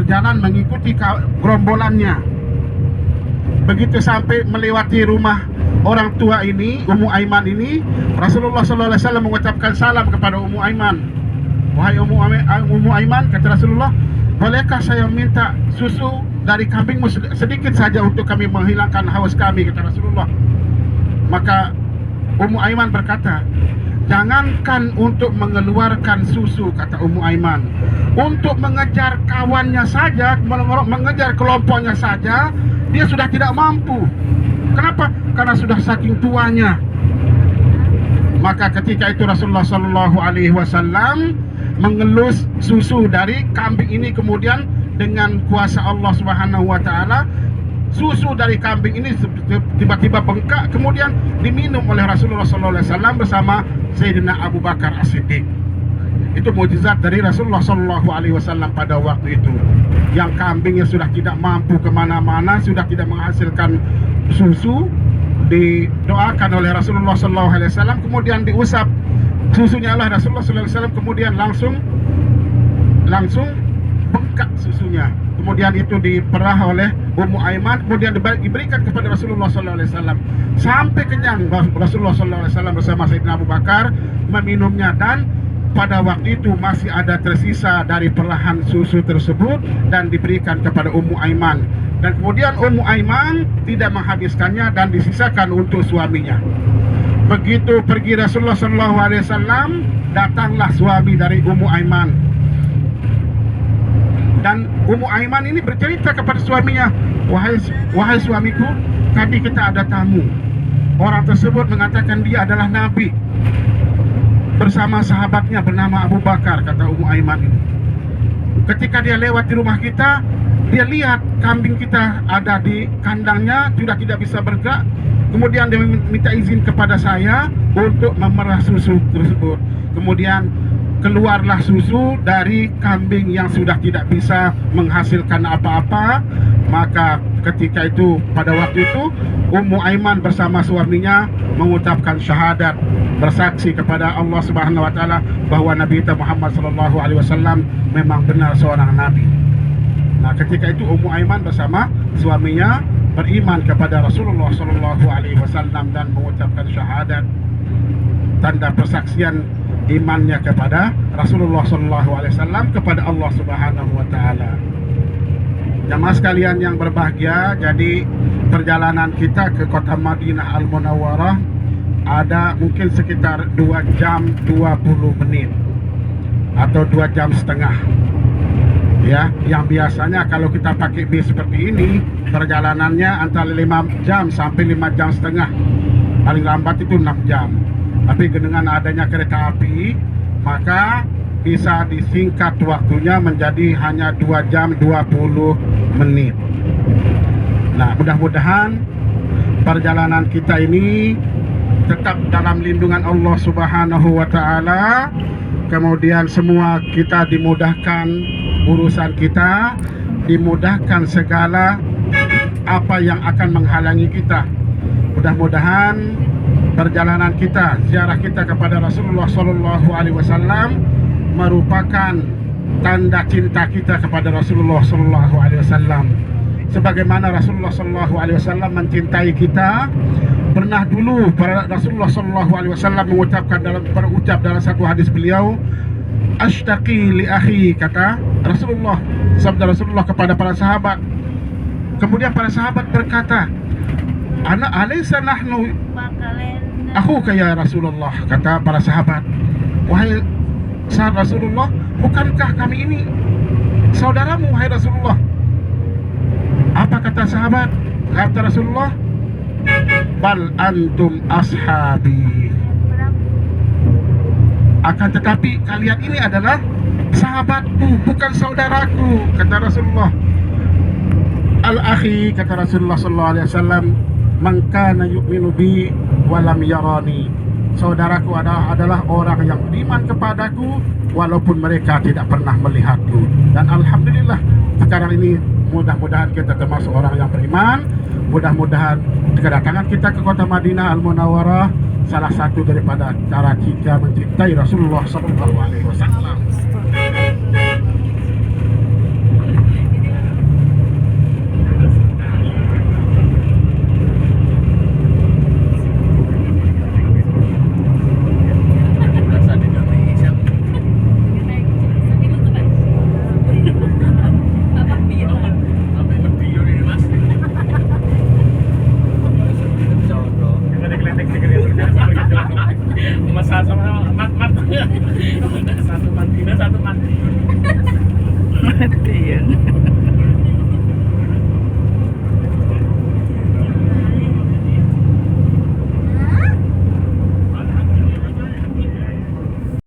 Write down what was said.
berjalan mengikuti gerombolannya. Begitu sampai melewati rumah orang tua ini, Ummu Aiman ini, Rasulullah SAW mengucapkan salam kepada Ummu Aiman. Wahai Ummu Aiman, kata Rasulullah, bolehkah saya minta susu dari kambingmu sedikit saja untuk kami menghilangkan haus kami, kata Rasulullah. Maka Ummu Aiman berkata, jangankan untuk mengeluarkan susu, kata Ummu Aiman, untuk mengejar kawannya saja, mengejar kelompoknya saja, dia sudah tidak mampu. Kenapa? Karena sudah saking tuanya. Maka ketika itu Rasulullah SAW mengelus susu dari kambing ini, kemudian dengan kuasa Allah Subhanahu wa Ta'ala, susu dari kambing ini tiba-tiba bengkak, kemudian diminum oleh Rasulullah SAW bersama Sayyidina Abu Bakar As-Siddiq. Itu mukjizat dari Rasulullah SAW pada waktu itu. Yang kambingnya sudah tidak mampu kemana-mana, sudah tidak menghasilkan susu, didoakan oleh Rasulullah SAW, kemudian diusap susunya oleh Rasulullah SAW, kemudian langsung bengkak susunya. Kemudian itu diperah oleh Ummu Aiman, kemudian diberikan kepada Rasulullah SAW sampai kenyang. Rasulullah SAW bersama Sayyidina Abu Bakar meminumnya, dan pada waktu itu masih ada tersisa dari perahan susu tersebut dan diberikan kepada Ummu Aiman. Dan kemudian Ummu Aiman tidak menghabiskannya dan disisakan untuk suaminya. Begitu pergi Rasulullah SAW, datanglah suami dari Ummu Aiman. Dan Ummu Aiman ini bercerita kepada suaminya, wahai suamiku, tadi kita ada tamu. Orang tersebut mengatakan dia adalah Nabi bersama sahabatnya bernama Abu Bakar, kata Ummu Aiman ini. Ketika dia lewat di rumah kita, dia lihat kambing kita ada di kandangnya, sudah tidak bisa bergerak. Kemudian dia minta izin kepada saya untuk memerah susu tersebut. Kemudian keluarlah susu dari kambing yang sudah tidak bisa menghasilkan apa-apa. Maka ketika itu, pada waktu itu, Ummu Aiman bersama suaminya mengucapkan syahadat, bersaksi kepada Allah Subhanahu wa Ta'ala bahwa Nabi kita Muhammad SAW memang benar seorang nabi. Nah, ketika itu Ummu Aiman bersama suaminya beriman kepada Rasulullah SAW dan mengucapkan syahadat, tanda persaksian imannya kepada Rasulullah SAW, kepada Allah Subhanahu wa Ta'ala. Jamaah sekalian yang berbahagia, jadi perjalanan kita ke kota Madinah Al-Munawwarah ada mungkin sekitar 2 jam 20 menit atau 2 jam setengah. Ya, yang biasanya kalau kita pakai bis seperti ini, perjalanannya antara 5 jam sampai 5 jam setengah. Paling lambat itu 6 jam. Tapi dengan adanya kereta api, maka bisa disingkat waktunya menjadi hanya 2 jam 20 menit. Nah, mudah-mudahan perjalanan kita ini tetap dalam lindungan Allah Subhanahu wa Ta'ala. Kemudian semua kita dimudahkan urusan kita, dimudahkan segala apa yang akan menghalangi kita. Mudah-mudahan perjalanan kita, ziarah kita kepada Rasulullah SAW merupakan tanda cinta kita kepada Rasulullah SAW. Sebagaimana Rasulullah SAW mencintai kita, pernah dulu Rasulullah SAW mengucapkan dalam satu hadis beliau, ashtaqi li akhi, kata Rasulullah, sabda Rasulullah kepada para sahabat. Kemudian para sahabat berkata, ana alaysa nahnu akhuka ya Rasulullah, kata para sahabat, wahai sahabat Rasulullah, bukankah kami ini saudaramu wahai Rasulullah? Apa kata sahabat? Kata Rasulullah, bal antum ashabi, akan tetapi kalian ini adalah sahabatku, bukan saudaraku, kata Rasulullah. Al-akhi, kata Rasulullah SAW, man kana yu'minu bi walam yarani, saudaraku adalah orang yang beriman kepadaku walaupun mereka tidak pernah melihatku. Dan alhamdulillah sekarang ini mudah-mudahan kita termasuk orang yang beriman. Mudah-mudahan kedatangan kita ke kota Madinah Al-Munawwarah salah satu daripada cara kita mencintai Rasulullah SAW.